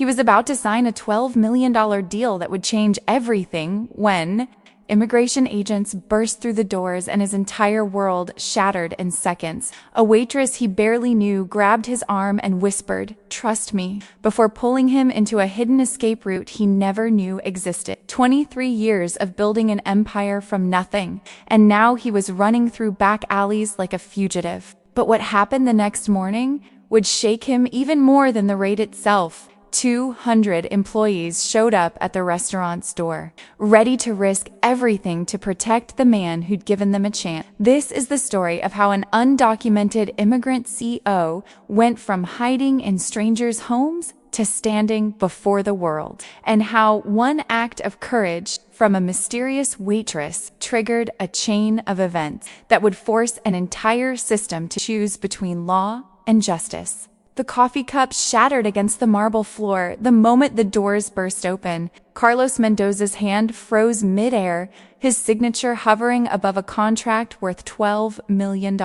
He was about to sign a $12 million deal that would change everything when immigration agents burst through the doors and his entire world shattered in seconds. A waitress he barely knew grabbed his arm and whispered, "Trust me," before pulling him into a hidden escape route he never knew existed. 23 years of building an empire from nothing, and now he was running through back alleys like a fugitive. But what happened the next morning would shake him even more than the raid itself. 200 employees showed up at the restaurant's door, ready to risk everything to protect the man who'd given them a chance. This is the story of how an undocumented immigrant CEO went from hiding in strangers' homes to standing before the world, and how one act of courage from a mysterious waitress triggered a chain of events that would force an entire system to choose between law and justice. The coffee cup shattered against the marble floor the moment the doors burst open. Carlos Mendoza's hand froze midair, his signature hovering above a contract worth $12 million.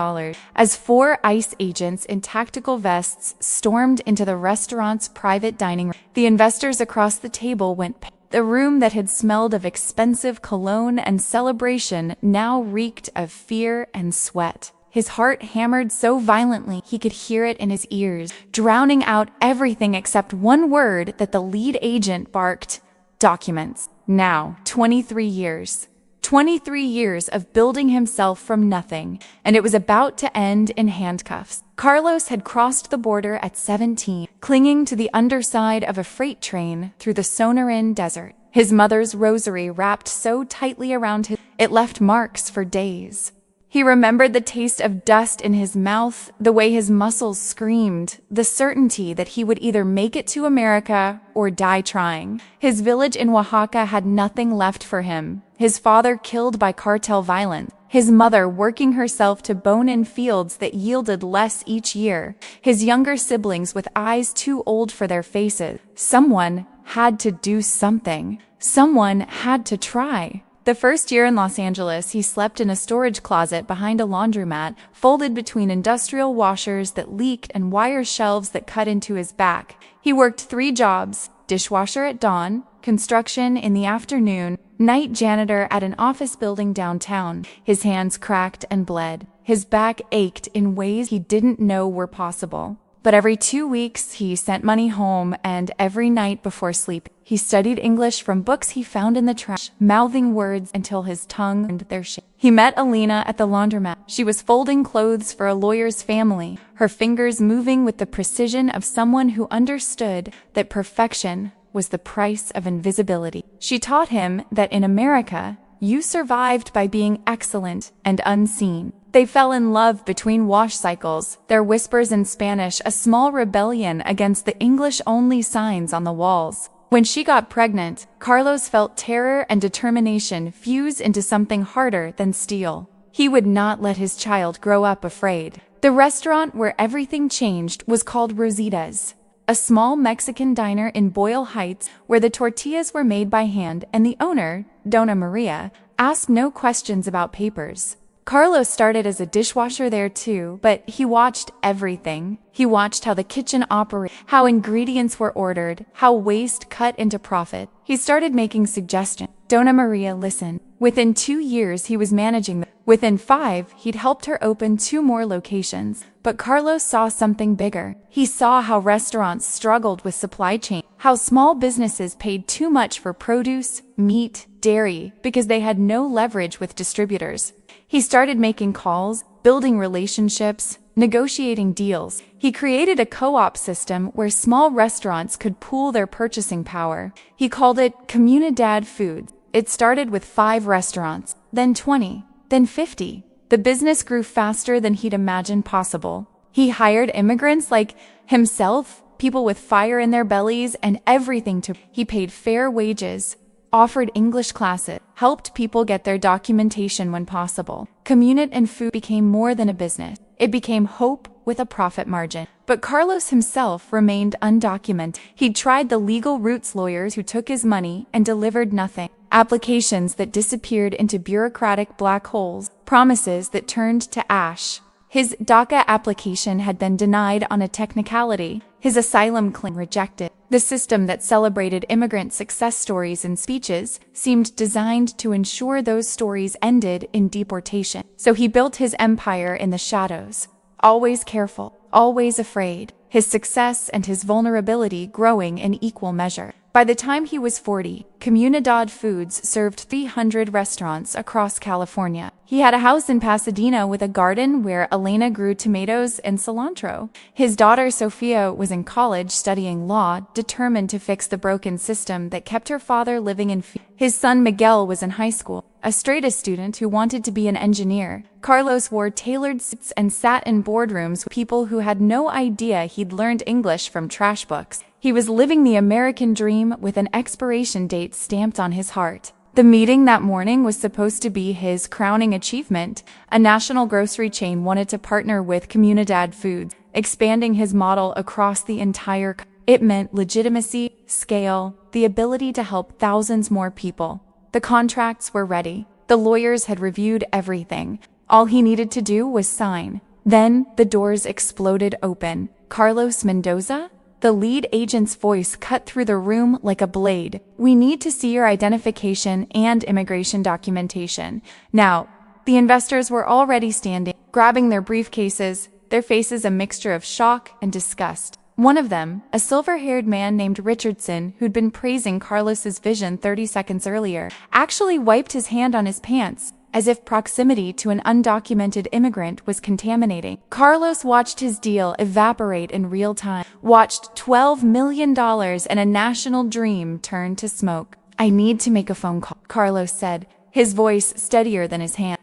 As 4 ICE agents in tactical vests stormed into the restaurant's private dining room, the investors across the table went pale. The room that had smelled of expensive cologne and celebration now reeked of fear and sweat. His heart hammered so violently he could hear it in his ears, drowning out everything except one word that the lead agent barked: documents. Now, 23 years. 23 years of building himself from nothing, and it was about to end in handcuffs. Carlos had crossed the border at 17, clinging to the underside of a freight train through the Sonoran Desert. His mother's rosary wrapped so tightly around him, it left marks for days. He remembered the taste of dust in his mouth, the way his muscles screamed, the certainty that he would either make it to America or die trying. His village in Oaxaca had nothing left for him. His father killed by cartel violence. His mother working herself to bone in fields that yielded less each year. His younger siblings with eyes too old for their faces. Someone had to do something. Someone had to try. The first year in Los Angeles, he slept in a storage closet behind a laundromat, folded between industrial washers that leaked and wire shelves that cut into his back. He worked 3 jobs: dishwasher at dawn, construction in the afternoon, night janitor at an office building downtown. His hands cracked and bled. His back ached in ways he didn't know were possible. But every 2 weeks, he sent money home, and every night before sleep, he studied English from books he found in the trash, mouthing words until his tongue earned their shape. He met Alina at the laundromat. She was folding clothes for a lawyer's family, her fingers moving with the precision of someone who understood that perfection was the price of invisibility. She taught him that in America, you survived by being excellent and unseen. They fell in love between wash cycles, their whispers in Spanish a small rebellion against the English-only signs on the walls. When she got pregnant, Carlos felt terror and determination fuse into something harder than steel. He would not let his child grow up afraid. The restaurant where everything changed was called Rosita's, a small Mexican diner in Boyle Heights where the tortillas were made by hand, and the owner, Dona Maria, asked no questions about papers. Carlos started as a dishwasher there too, but he watched everything. He watched how the kitchen operated, how ingredients were ordered, how waste cut into profit. He started making suggestions. Dona Maria listened. Within 2 years, he was managing them. Within 5, he'd helped her open 2 more locations. But Carlos saw something bigger. He saw how restaurants struggled with supply chain, how small businesses paid too much for produce, meat, dairy, because they had no leverage with distributors. He started making calls, building relationships, negotiating deals. He created a co-op system where small restaurants could pool their purchasing power. He called it Comunidad Foods. It started with 5 restaurants, then 20, then 50. The business grew faster than he'd imagined possible. He hired immigrants like himself, people with fire in their bellies and everything to. He paid fair wages, offered English classes, helped people get their documentation when possible. Comunidad and food became more than a business. It became hope with a profit margin. But Carlos himself remained undocumented. He'd tried the legal roots lawyers who took his money and delivered nothing. Applications that disappeared into bureaucratic black holes, promises that turned to ash. His DACA application had been denied on a technicality, his asylum claim rejected. The system that celebrated immigrant success stories and speeches seemed designed to ensure those stories ended in deportation. So he built his empire in the shadows, always careful, always afraid, his success and his vulnerability growing in equal measure. By the time he was 40, Comunidad Foods served 300 restaurants across California. He had a house in Pasadena with a garden where Elena grew tomatoes and cilantro. His daughter Sofia was in college studying law, determined to fix the broken system that kept her father living in fear. His son Miguel was in high school, a straight-A student who wanted to be an engineer. Carlos wore tailored suits and sat in boardrooms with people who had no idea he'd learned English from trash books. He was living the American dream with an expiration date stamped on his heart. The meeting that morning was supposed to be his crowning achievement. A national grocery chain wanted to partner with Comunidad Foods, expanding his model across the entire country. It meant legitimacy, scale, the ability to help thousands more people. The contracts were ready. The lawyers had reviewed everything. All he needed to do was sign. Then the doors exploded open. Carlos Mendoza? The lead agent's voice cut through the room like a blade. "We need to see your identification and immigration documentation." Now, the investors were already standing, grabbing their briefcases, their faces a mixture of shock and disgust. One of them, a silver-haired man named Richardson, who'd been praising Carlos's vision 30 seconds earlier, actually wiped his hand on his pants, as if proximity to an undocumented immigrant was contaminating. Carlos watched his deal evaporate in real time, watched $12 million and a national dream turn to smoke. "I need to make a phone call," Carlos said, his voice steadier than his hand.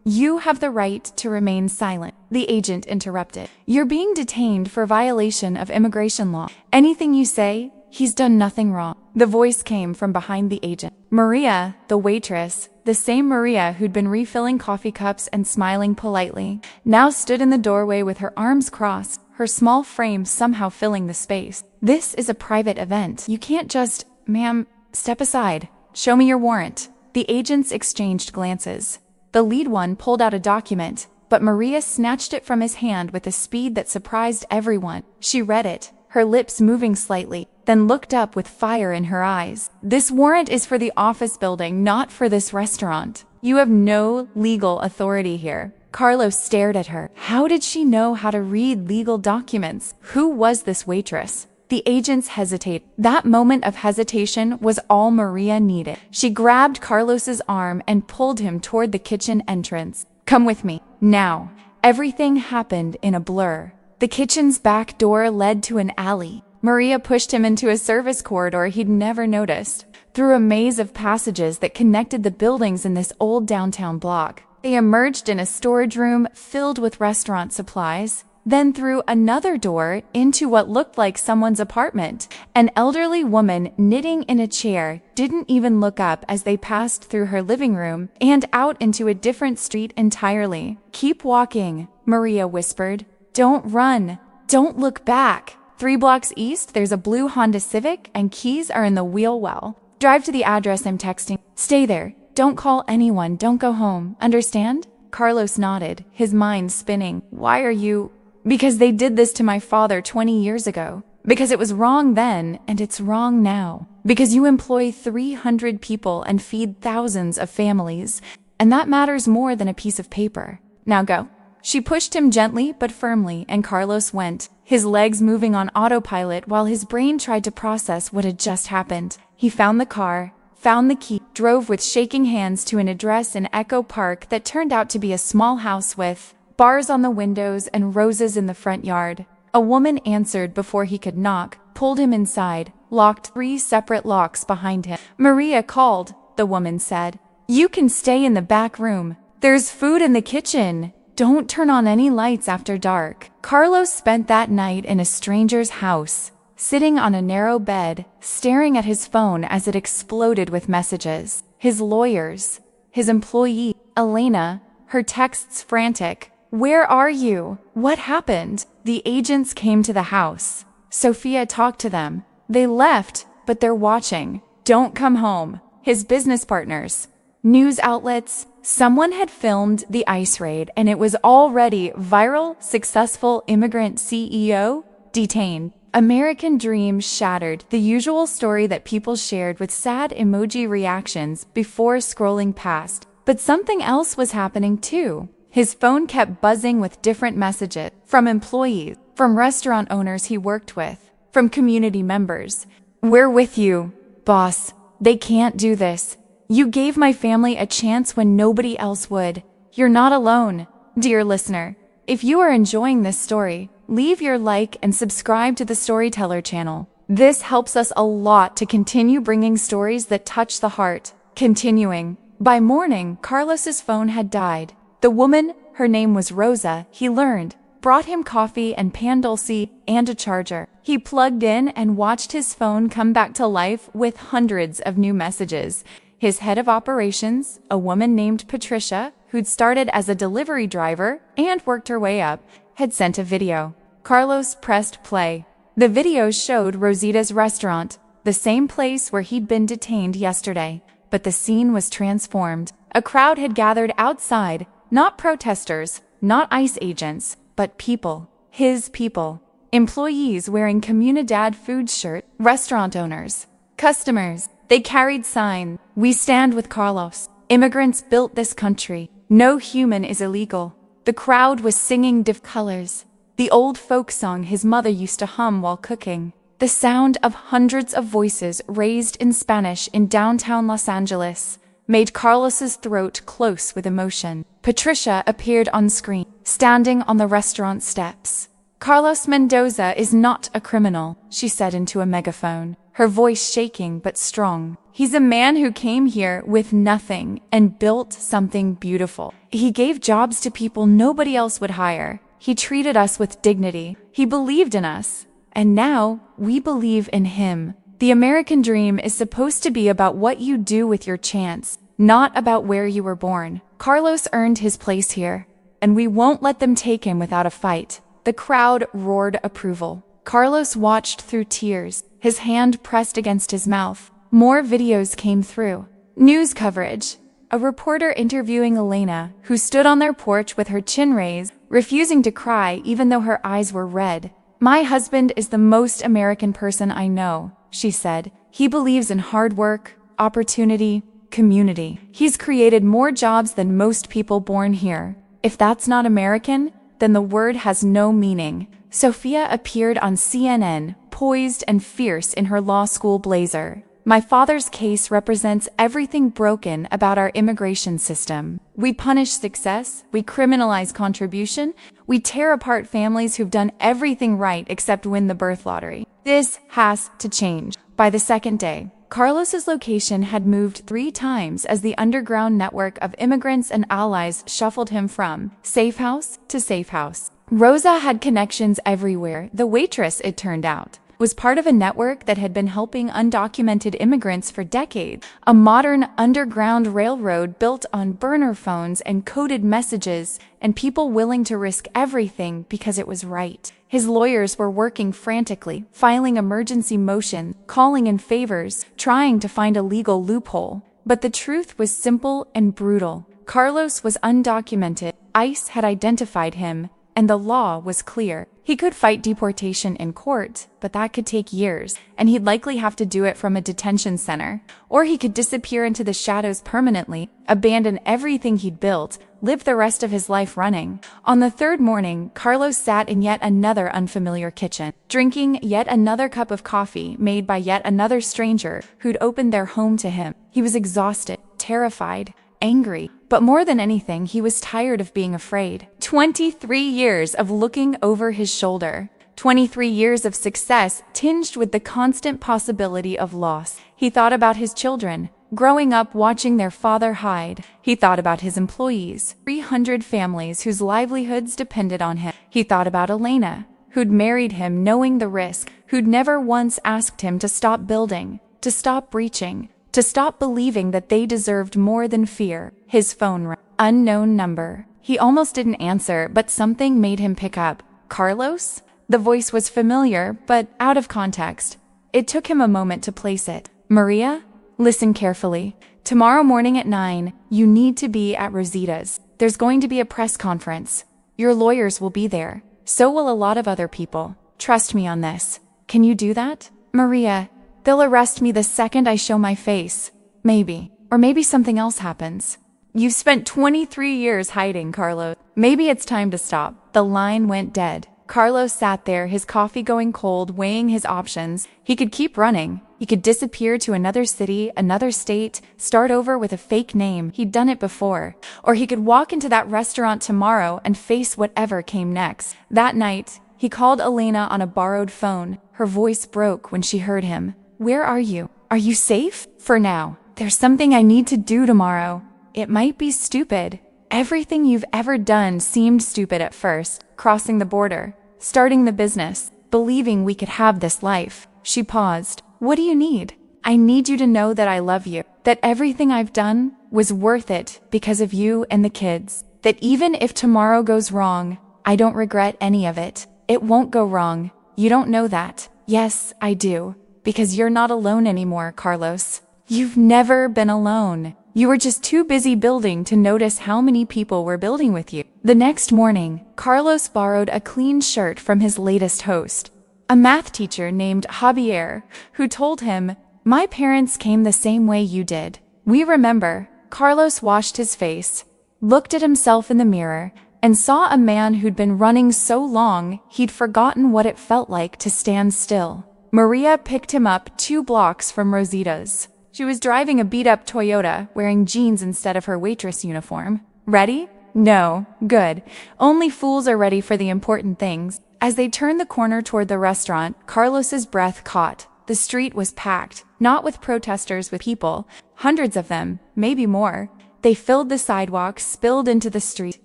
You have the right to remain silent," the agent interrupted. "You're being detained for violation of immigration law. Anything you say, he's done nothing wrong." The voice came from behind the agent. Maria, the waitress, the same Maria who'd been refilling coffee cups and smiling politely, now stood in the doorway with her arms crossed, her small frame somehow filling the space. "This is a private event. You can't just—" "Ma'am, step aside. Show me your warrant." The agents exchanged glances. The lead one pulled out a document, but Maria snatched it from his hand with a speed that surprised everyone. She read it, her lips moving slightly, then looked up with fire in her eyes. "This warrant is for the office building, not for this restaurant. You have no legal authority here." Carlos stared at her. How did she know how to read legal documents? Who was this waitress? The agents hesitated. That moment of hesitation was all Maria needed. She grabbed Carlos's arm and pulled him toward the kitchen entrance. "Come with me, now." Everything happened in a blur. The kitchen's back door led to an alley. Maria pushed him into a service corridor he'd never noticed, through a maze of passages that connected the buildings in this old downtown block. They emerged in a storage room filled with restaurant supplies, then through another door into what looked like someone's apartment. An elderly woman knitting in a chair didn't even look up as they passed through her living room and out into a different street entirely. "Keep walking," Maria whispered. "Don't run. Don't look back. 3 blocks east, there's a blue Honda Civic and keys are in the wheel well. Drive to the address I'm texting. Stay there. Don't call anyone. Don't go home. Understand?" Carlos nodded, his mind spinning. "Why are you—" "Because they did this to my father 20 years ago. Because it was wrong then, and it's wrong now. Because you employ 300 people and feed thousands of families, and that matters more than a piece of paper. Now go." She pushed him gently but firmly, and Carlos went, his legs moving on autopilot while his brain tried to process what had just happened. He found the car, found the key, drove with shaking hands to an address in Echo Park that turned out to be a small house with bars on the windows and roses in the front yard. A woman answered before he could knock, pulled him inside, locked 3 separate locks behind him. "Maria called," the woman said. "You can stay in the back room. There's food in the kitchen. Don't turn on any lights after dark." Carlos spent that night in a stranger's house, sitting on a narrow bed, staring at his phone as it exploded with messages. His lawyers, his employee, Elena, her texts frantic. "Where are you? What happened?" The agents came to the house. Sofia talked to them. They left, but they're watching. "Don't come home." His business partners. news outlets. Someone had filmed the ICE raid, and it was already viral. Successful immigrant CEO detained. American dreams shattered, the usual story that people shared with sad emoji reactions before scrolling past. But something else was happening too. His phone kept buzzing with different messages from employees, from restaurant owners he worked with, from community members. "We're with you, boss. They can't do this. You gave my family a chance when nobody else would. You're not alone." Dear listener, if you are enjoying this story, leave your like and subscribe to the Storyteller channel. This helps us a lot to continue bringing stories that touch the heart. Continuing. By morning, Carlos's phone had died. The woman, her name was Rosa, he learned, brought him coffee and pan dulce and a charger. He plugged in and watched his phone come back to life with hundreds of new messages. His head of operations, a woman named Patricia, who'd started as a delivery driver and worked her way up, had sent a video. Carlos pressed play. The video showed Rosita's restaurant, the same place where he'd been detained yesterday. But the scene was transformed. A crowd had gathered outside, not protesters, not ICE agents, but people. His people. Employees wearing Comunidad food shirt, restaurant owners, customers. They carried signs, "We stand with Carlos. Immigrants built this country. No human is illegal." The crowd was singing diff colors, the old folk song his mother used to hum while cooking. The sound of hundreds of voices raised in Spanish in downtown Los Angeles made Carlos's throat close with emotion. Patricia appeared on screen, standing on the restaurant steps. "Carlos Mendoza is not a criminal," she said into a megaphone, her voice shaking but strong. "He's a man who came here with nothing and built something beautiful. He gave jobs to people nobody else would hire. He treated us with dignity. He believed in us. And now, we believe in him." The American dream is supposed to be about what you do with your chance, not about where you were born. Carlos earned his place here, and we won't let them take him without a fight. The crowd roared approval. Carlos watched through tears, his hand pressed against his mouth. More videos came through. News coverage. A reporter interviewing Elena, who stood on their porch with her chin raised, refusing to cry even though her eyes were red. "My husband is the most American person I know," she said. "He believes in hard work, opportunity, community. He's created more jobs than most people born here. If that's not American, then the word has no meaning." Sophia appeared on CNN, poised and fierce in her law school blazer. "My father's case represents everything broken about our immigration system. We punish success, we criminalize contribution, we tear apart families who've done everything right except win the birth lottery. This has to change." By the second day, Carlos's location had moved 3 times as the underground network of immigrants and allies shuffled him from safe house to safe house. Rosa had connections everywhere. The Waitress, it turned out, was part of a network that had been helping undocumented immigrants for decades. A modern underground railroad built on burner phones and coded messages, and people willing to risk everything because it was right. His lawyers were working frantically, filing emergency motions, calling in favors, trying to find a legal loophole. But the truth was simple and brutal. Carlos was undocumented. ICE had identified him, and the law was clear. He could fight deportation in court, but that could take years, and he'd likely have to do it from a detention center. Or he could disappear into the shadows permanently, abandon everything he'd built, live the rest of his life running. On the 3rd morning, Carlos sat in yet another unfamiliar kitchen, drinking yet another cup of coffee made by yet another stranger who'd opened their home to him. He was exhausted, terrified, angry, but more than anything, he was tired of being afraid. 23 years of looking over his shoulder. 23 years of success tinged with the constant possibility of loss. He thought about his children, growing up watching their father hide. He thought about his employees, 300 families whose livelihoods depended on him. He thought about Elena, who'd married him knowing the risk, who'd never once asked him to stop building, to stop reaching, to stop believing that they deserved more than fear. His phone rang. Unknown number. He almost didn't answer, but something made him pick up. Carlos? The voice was familiar, but out of context. It took him a moment to place it. Maria? Listen carefully. Tomorrow morning at 9, you need to be at Rosita's. There's going to be a press conference. Your lawyers will be there. So will a lot of other people. Trust me on this. Can you do that? Maria, they'll arrest me the second I show my face. Maybe. Or maybe something else happens. You've spent 23 years hiding, Carlos. Maybe it's time to stop. The line went dead. Carlos sat there, his coffee going cold, weighing his options. He could keep running. He could disappear to another city, another state, start over with a fake name. He'd done it before. Or he could walk into that restaurant tomorrow and face whatever came next. That night, he called Elena on a borrowed phone. Her voice broke when she heard him. Where are you? Are you safe? For now. There's something I need to do tomorrow. It might be stupid. Everything you've ever done seemed stupid at first. Crossing the border, starting the business, believing we could have this life. She paused. What do you need? I need you to know that I love you. That everything I've done was worth it because of you and the kids. That even if tomorrow goes wrong, I don't regret any of it. It won't go wrong. You don't know that. Yes, I do. Because you're not alone anymore, Carlos. You've never been alone. You were just too busy building to notice how many people were building with you. The next morning, Carlos borrowed a clean shirt from his latest host, a math teacher named Javier, who told him, "My parents came the same way you did. We remember." Carlos washed his face, looked at himself in the mirror, and saw a man who'd been running so long he'd forgotten what it felt like to stand still. Maria picked him up 2 blocks from Rosita's. She was driving a beat-up Toyota, wearing jeans instead of her waitress uniform. Ready? No. Good. Only fools are ready for the important things. As they turned the corner toward the restaurant, Carlos's breath caught. The street was packed, not with protesters, with people. Hundreds of them, maybe more. They filled the sidewalks, spilled into the street,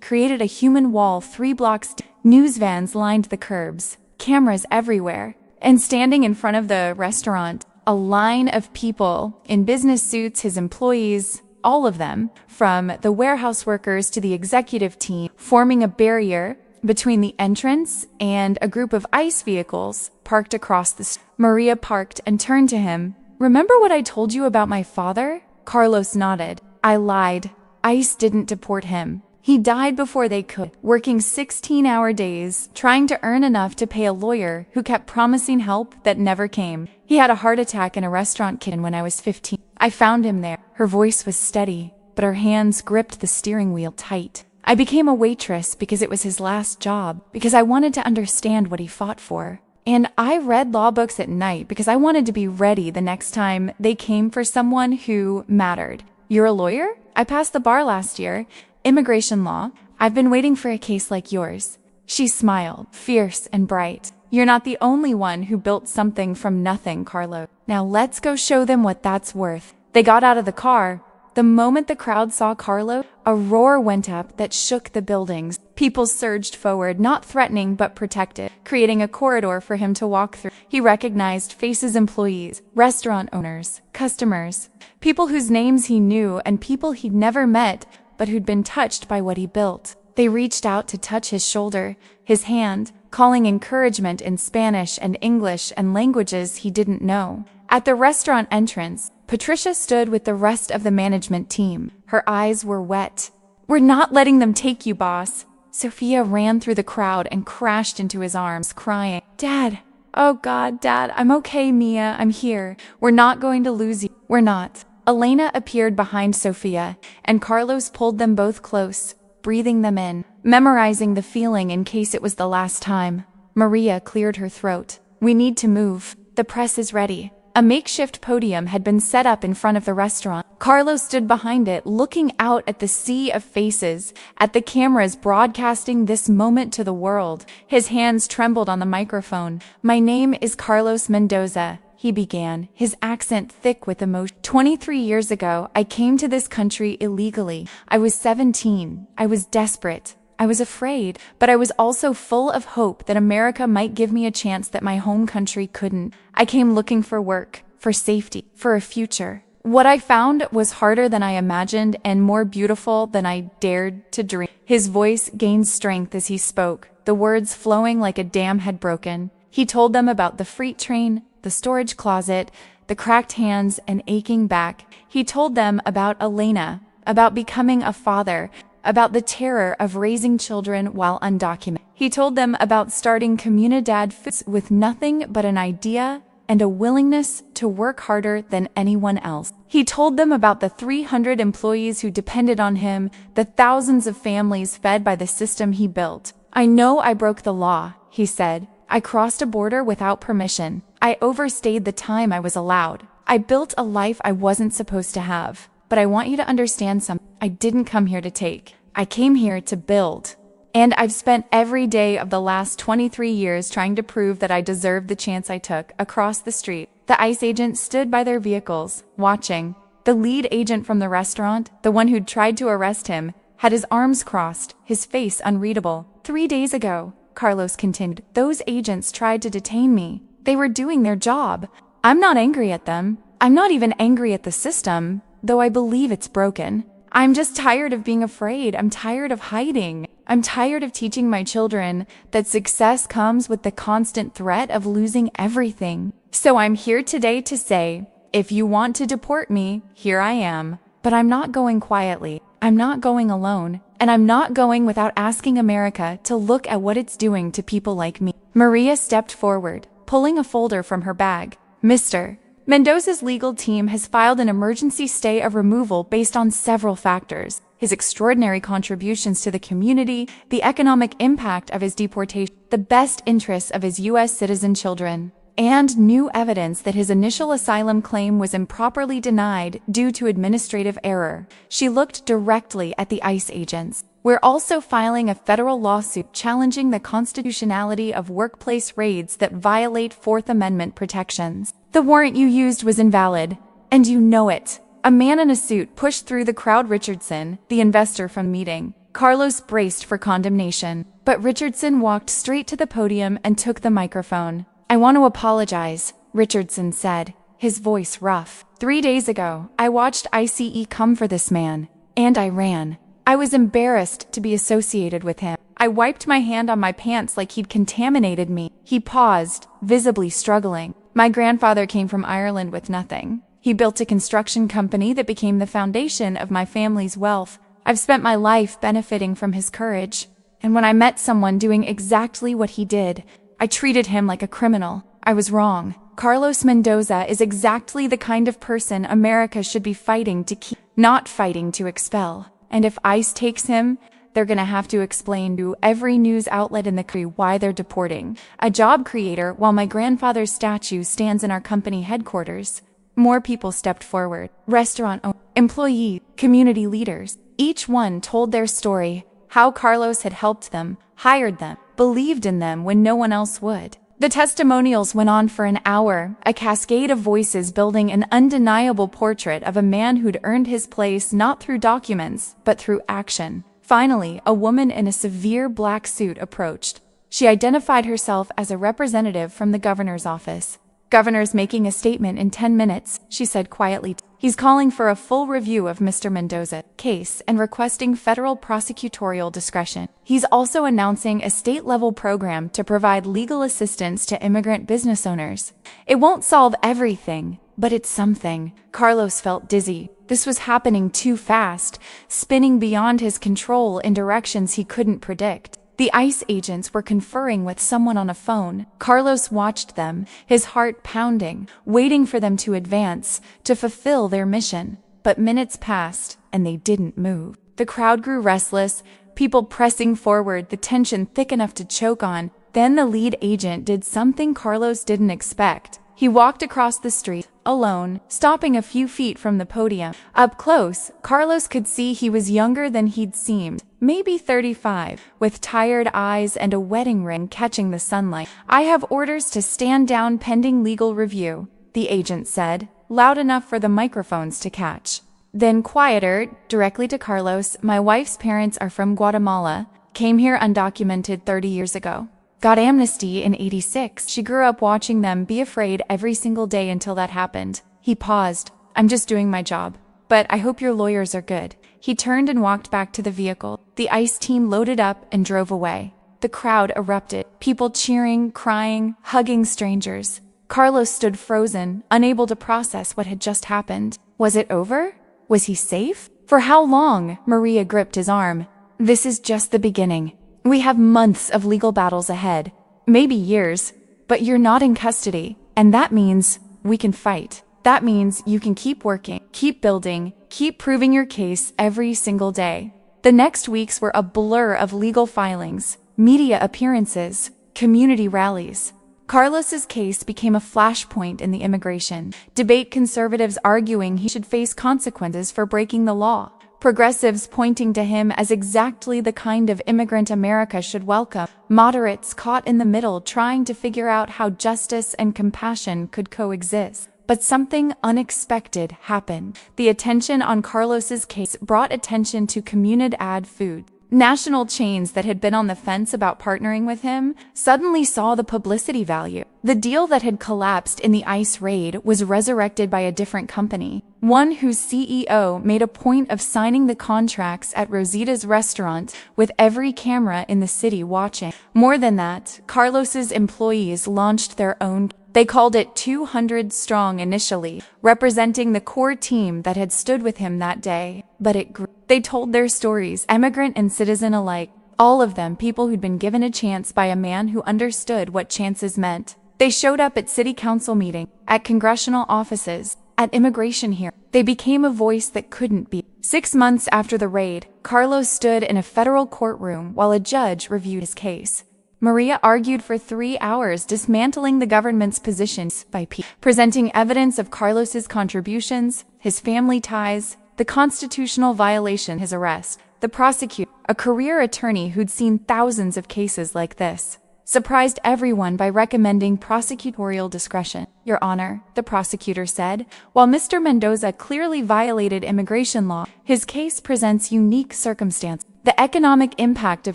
created a human wall 3 blocks deep. News vans lined the curbs, cameras everywhere. And standing in front of the restaurant, a line of people in business suits, his employees, all of them, from the warehouse workers to the executive team, forming a barrier between the entrance and a group of ICE vehicles parked across the street. Maria parked and turned to him. Remember what I told you about my father? Carlos nodded. I lied. ICE didn't deport him. He died before they could, working 16-hour days, trying to earn enough to pay a lawyer who kept promising help that never came. He had a heart attack in a restaurant kitchen when I was 15. I found him there. Her voice was steady, but her hands gripped the steering wheel tight. I became a waitress because it was his last job, because I wanted to understand what he fought for. And I read law books at night because I wanted to be ready the next time they came for someone who mattered. You're a lawyer? I passed the bar last year. Immigration law. I've been waiting for a case like yours. She smiled, fierce and bright. You're not the only one who built something from nothing, Carlos. Now let's go show them what that's worth. They got out of the car. The moment the crowd saw Carlos, a roar went up that shook the buildings. People surged forward, not threatening but protective, creating a corridor for him to walk through. He recognized faces, employees, restaurant owners, customers, people whose names he knew and people he'd never met, but who'd been touched by what he built. They reached out to touch his shoulder, his hand, calling encouragement in Spanish and English and languages he didn't know. At the restaurant entrance, Patricia stood with the rest of the management team. Her eyes were wet. We're not letting them take you, boss. Sophia ran through the crowd and crashed into his arms, crying, Dad! Oh God, Dad, I'm okay, Mia, I'm here. We're not going to lose you. We're not. Elena appeared behind Sophia, and Carlos pulled them both close, breathing them in, memorizing the feeling in case it was the last time. Maria cleared her throat. We need to move. The press is ready. A makeshift podium had been set up in front of the restaurant. Carlos stood behind it, looking out at the sea of faces, at the cameras broadcasting this moment to the world. His hands trembled on the microphone. My name is Carlos Mendoza, he began, his accent thick with emotion. 23 years ago, I came to this country illegally. I was 17. I was desperate. I was afraid, but I was also full of hope that America might give me a chance that my home country couldn't. I came looking for work, for safety, for a future. What I found was harder than I imagined and more beautiful than I dared to dream. His voice gained strength as he spoke, the words flowing like a dam had broken. He told them about the freight train, the storage closet, the cracked hands and aching back. He told them about Elena, about becoming a father, about the terror of raising children while undocumented. He told them about starting Comunidad Foods with nothing but an idea and a willingness to work harder than anyone else. He told them about the 300 employees who depended on him, the thousands of families fed by the system he built. "I know I broke the law," he said. "I crossed a border without permission. I overstayed the time I was allowed. I built a life I wasn't supposed to have. But I want you to understand something. I didn't come here to take. I came here to build. And I've spent every day of the last 23 years trying to prove that I deserved the chance I took." Across the street, the ICE agents stood by their vehicles, watching. The lead agent from the restaurant, the one who'd tried to arrest him, had his arms crossed, his face unreadable. "3 days ago," Carlos continued, "those agents tried to detain me. They were doing their job. I'm not angry at them. I'm not even angry at the system, though I believe it's broken. I'm just tired of being afraid. I'm tired of hiding. I'm tired of teaching my children that success comes with the constant threat of losing everything. So I'm here today to say, if you want to deport me, here I am. But I'm not going quietly. I'm not going alone. And I'm not going without asking America to look at what it's doing to people like me." Maria stepped forward, pulling a folder from her bag. "Mr. Mendoza's legal team has filed an emergency stay of removal based on several factors: his extraordinary contributions to the community, the economic impact of his deportation, the best interests of his U.S. citizen children, and new evidence that his initial asylum claim was improperly denied due to administrative error." She looked directly at the ICE agents. "We're also filing a federal lawsuit challenging the constitutionality of workplace raids that violate Fourth Amendment protections. The warrant you used was invalid, and you know it." A man in a suit pushed through the crowd. "Richardson, the investor from the meeting." Carlos braced for condemnation, but Richardson walked straight to the podium and took the microphone. "I want to apologize," Richardson said, his voice rough. 3 days ago, I watched ICE come for this man, and I ran. I was embarrassed to be associated with him. I wiped my hand on my pants like he'd contaminated me." He paused, visibly struggling. "My grandfather came from Ireland with nothing. He built a construction company that became the foundation of my family's wealth. I've spent my life benefiting from his courage. And when I met someone doing exactly what he did, I treated him like a criminal. I was wrong. Carlos Mendoza is exactly the kind of person America should be fighting to keep, not fighting to expel. And if ICE takes him, they're gonna have to explain to every news outlet in the country why they're deporting a job creator while my grandfather's statue stands in our company headquarters." More people stepped forward. Restaurant owners, employees, community leaders. Each one told their story, how Carlos had helped them, hired them, believed in them when no one else would. The testimonials went on for an hour, a cascade of voices building an undeniable portrait of a man who'd earned his place not through documents, but through action. Finally, a woman in a severe black suit approached. She identified herself as a representative from the governor's office. "Governor's making a statement in 10 minutes, she said quietly. "He's calling for a full review of Mr. Mendoza's case and requesting federal prosecutorial discretion. He's also announcing a state-level program to provide legal assistance to immigrant business owners. It won't solve everything, but it's something." Carlos felt dizzy. This was happening too fast, spinning beyond his control in directions he couldn't predict. The ICE agents were conferring with someone on a phone. Carlos watched them, his heart pounding, waiting for them to advance, to fulfill their mission. But minutes passed, and they didn't move. The crowd grew restless, people pressing forward, the tension thick enough to choke on. Then the lead agent did something Carlos didn't expect. He walked across the street, alone, stopping a few feet from the podium. Up close, Carlos could see he was younger than he'd seemed, maybe 35, with tired eyes and a wedding ring catching the sunlight. "I have orders to stand down pending legal review," the agent said, loud enough for the microphones to catch. Then quieter, directly to Carlos, "My wife's parents are from Guatemala, came here undocumented 30 years ago. Got amnesty in 86. She grew up watching them be afraid every single day until that happened." He paused. "I'm just doing my job. But I hope your lawyers are good." He turned and walked back to the vehicle. The ICE team loaded up and drove away. The crowd erupted, people cheering, crying, hugging strangers. Carlos stood frozen, unable to process what had just happened. Was it over? Was he safe? For how long? Maria gripped his arm. This is just the beginning. We have months of legal battles ahead. Maybe years. But you're not in custody. And that means we can fight. That means you can keep working, keep building, keep proving your case every single day. The next weeks were a blur of legal filings, media appearances, community rallies. Carlos's case became a flashpoint in the immigration debate, conservatives arguing he should face consequences for breaking the law, progressives pointing to him as exactly the kind of immigrant America should welcome, moderates caught in the middle trying to figure out how justice and compassion could coexist. But something unexpected happened. The attention on Carlos's case brought attention to Comunidad Food. National chains that had been on the fence about partnering with him suddenly saw the publicity value. The deal that had collapsed in the ICE raid was resurrected by a different company, one whose CEO made a point of signing the contracts at Rosita's restaurant with every camera in the city watching. More than that, Carlos's employees launched their own. They called it 200 Strong initially, representing the core team that had stood with him that day. But it grew. They told their stories, immigrant and citizen alike. All of them people who'd been given a chance by a man who understood what chances meant. They showed up at city council meetings, at congressional offices, at immigration hearings. They became a voice that couldn't be. 6 months after the raid, Carlos stood in a federal courtroom while a judge reviewed his case. Maria argued for 3 hours, dismantling the government's positions by presenting evidence of Carlos's contributions, his family ties, the constitutional violation, his arrest. The prosecutor, a career attorney who'd seen thousands of cases like this, surprised everyone by recommending prosecutorial discretion. Your Honor, the prosecutor said, while Mr. Mendoza clearly violated immigration law, his case presents unique circumstances. The economic impact of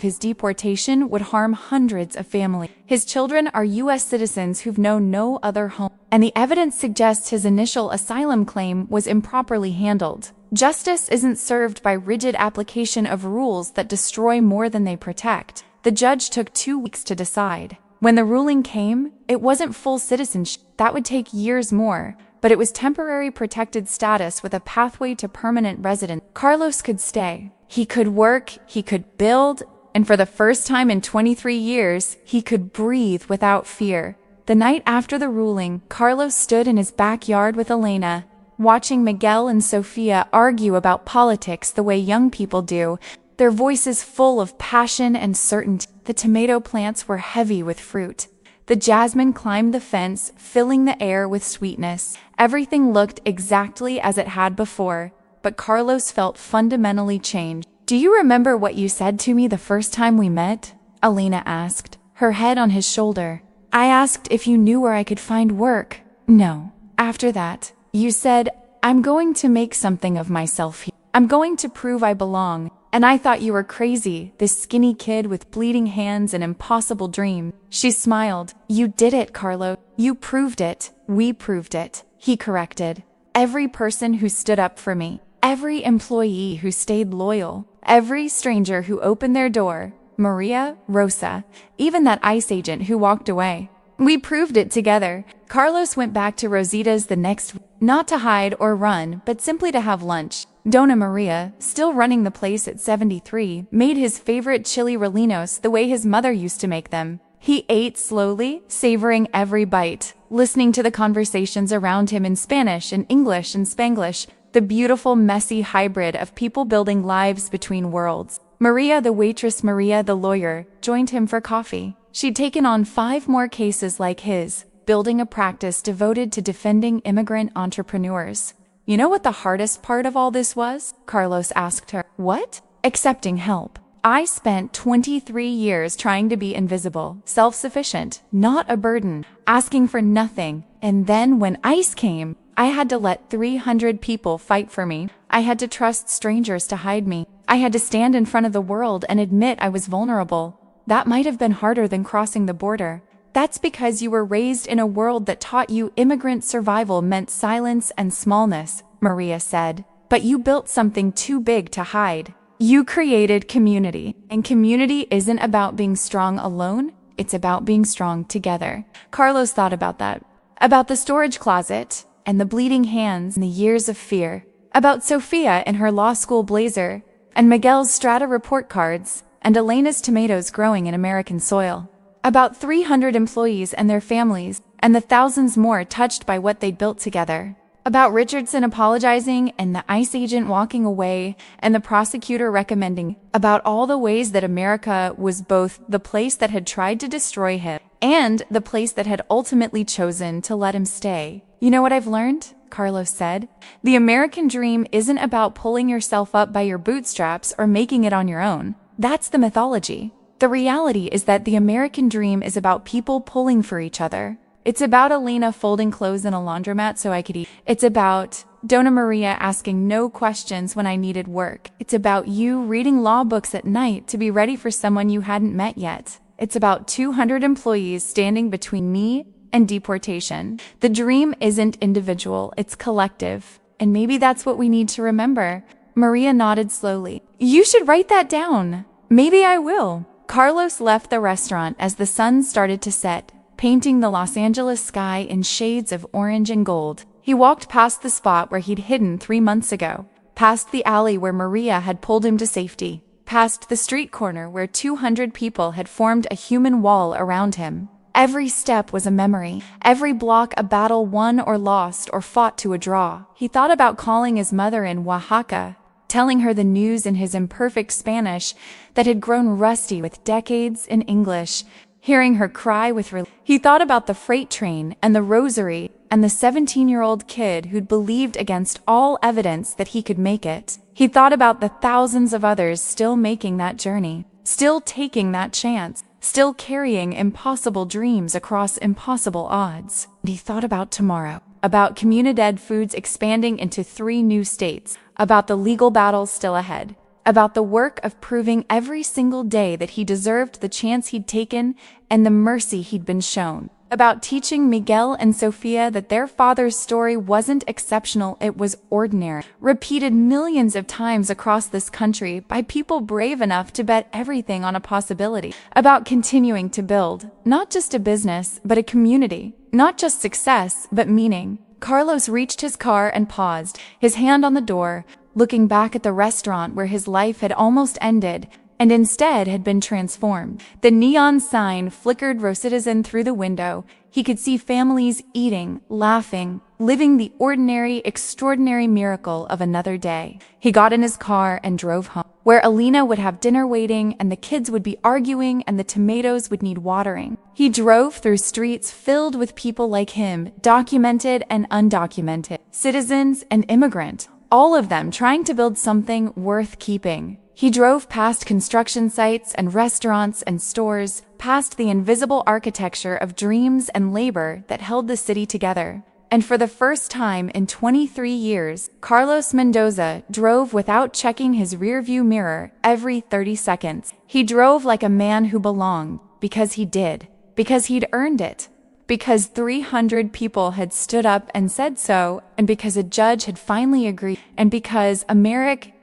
his deportation would harm hundreds of families. His children are U.S. citizens who've known no other home, and the evidence suggests his initial asylum claim was improperly handled. Justice isn't served by rigid application of rules that destroy more than they protect. The judge took 2 weeks to decide. When the ruling came, it wasn't full citizenship. That would take years more. But it was temporary protected status with a pathway to permanent residence. Carlos could stay. He could work, he could build, and for the first time in 23 years, he could breathe without fear. The night after the ruling, Carlos stood in his backyard with Elena, watching Miguel and Sofia argue about politics the way young people do, their voices full of passion and certainty. The tomato plants were heavy with fruit. The jasmine climbed the fence, filling the air with sweetness. Everything looked exactly as it had before, but Carlos felt fundamentally changed. Do you remember what you said to me the first time we met? Elena asked, her head on his shoulder. I asked if you knew where I could find work. No. After that, you said, I'm going to make something of myself here. I'm going to prove I belong. And I thought you were crazy, this skinny kid with bleeding hands and impossible dreams. She smiled. You did it, Carlo. You proved it. We proved it. He corrected. Every person who stood up for me, every employee who stayed loyal, every stranger who opened their door, Maria, Rosa, even that ICE agent who walked away. We proved it together. Carlos went back to Rosita's the next week, not to hide or run, but simply to have lunch. Dona Maria, still running the place at 73, made his favorite chili rellenos the way his mother used to make them. He ate slowly, savoring every bite, listening to the conversations around him in Spanish and English and Spanglish, the beautiful, messy hybrid of people building lives between worlds. Maria, the waitress, Maria, the lawyer, joined him for coffee. She'd taken on 5 more cases like his, building a practice devoted to defending immigrant entrepreneurs. You know what the hardest part of all this was? Carlos asked her. What? Accepting help. I spent 23 years trying to be invisible, self-sufficient, not a burden, asking for nothing. And then when ICE came, I had to let 300 people fight for me. I had to trust strangers to hide me. I had to stand in front of the world and admit I was vulnerable. That might have been harder than crossing the border. That's because you were raised in a world that taught you immigrant survival meant silence and smallness, Maria said. But you built something too big to hide. You created community. And community isn't about being strong alone, it's about being strong together. Carlos thought about that. about the storage closet and the bleeding hands and the years of fear, about Sophia in her law school blazer and Miguel's strata report cards and Elena's tomatoes growing in American soil, about 300 employees and their families and the thousands more touched by what they'd built together, about Richardson apologizing and the ICE agent walking away and the prosecutor recommending, about all the ways that America was both the place that had tried to destroy him and the place that had ultimately chosen to let him stay. You know what I've learned? Carlos said. The American dream isn't about pulling yourself up by your bootstraps or making it on your own. That's the mythology. The reality is that the American dream is about people pulling for each other. It's about Elena folding clothes in a laundromat so I could eat. It's about Donna Maria asking no questions when I needed work. It's about you reading law books at night to be ready for someone you hadn't met yet. It's about 200 employees standing between me and deportation. The dream isn't individual, it's collective. And maybe that's what we need to remember. Maria nodded slowly. You should write that down. Maybe I will. Carlos left the restaurant as the sun started to set, painting the Los Angeles sky in shades of orange and gold. He walked past the spot where he'd hidden 3 months ago, past the alley where Maria had pulled him to safety, past the street corner where 200 people had formed a human wall around him. Every step was a memory, every block a battle won or lost or fought to a draw. He thought about calling his mother in Oaxaca, telling her the news in his imperfect Spanish that had grown rusty with decades in English, hearing her cry with relief. He thought about the freight train and the rosary and the 17-year-old kid who'd believed against all evidence that he could make it. He thought about the thousands of others still making that journey, still taking that chance, still carrying impossible dreams across impossible odds. And he thought about tomorrow, about Comunidad Foods expanding into 3 new states, about the legal battles still ahead, about the work of proving every single day that he deserved the chance he'd taken and the mercy he'd been shown, about teaching Miguel and Sophia that their father's story wasn't exceptional, it was ordinary, repeated millions of times across this country by people brave enough to bet everything on a possibility, about continuing to build, not just a business, but a community, not just success, but meaning. Carlos reached his car and paused, his hand on the door, looking back at the restaurant where his life had almost ended and instead had been transformed. The neon sign flickered Rositasen through the window. He could see families eating, laughing, living the ordinary, extraordinary miracle of another day. He got in his car and drove home, where Alina would have dinner waiting and the kids would be arguing and the tomatoes would need watering. He drove through streets filled with people like him, documented and undocumented, citizens and immigrant, all of them trying to build something worth keeping. He drove past construction sites and restaurants and stores, past the invisible architecture of dreams and labor that held the city together. And for the first time in 23 years, Carlos Mendoza drove without checking his rearview mirror every 30 seconds. He drove like a man who belonged, because he did, because he'd earned it, because 300 people had stood up and said so, and because a judge had finally agreed, and because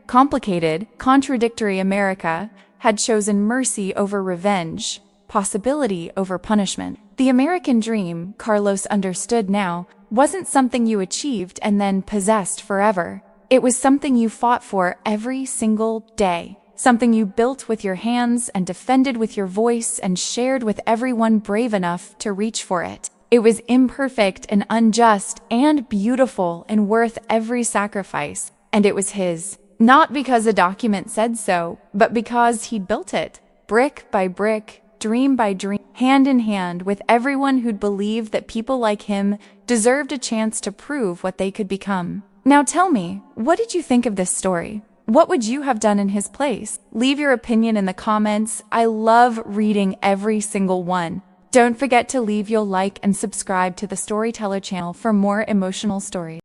complicated, contradictory America had chosen mercy over revenge, possibility over punishment. The American dream, Carlos understood now, wasn't something you achieved and then possessed forever. It was something you fought for every single day, something you built with your hands and defended with your voice and shared with everyone brave enough to reach for it. It was imperfect and unjust and beautiful and worth every sacrifice, and it was his. Not because a document said so, but because he'd built it, brick by brick, dream by dream, hand in hand with everyone who'd believed that people like him deserved a chance to prove what they could become. Now tell me, what did you think of this story? What would you have done in his place? Leave your opinion in the comments. I love reading every single one. Don't forget to leave your like and subscribe to the Storyteller channel for more emotional stories.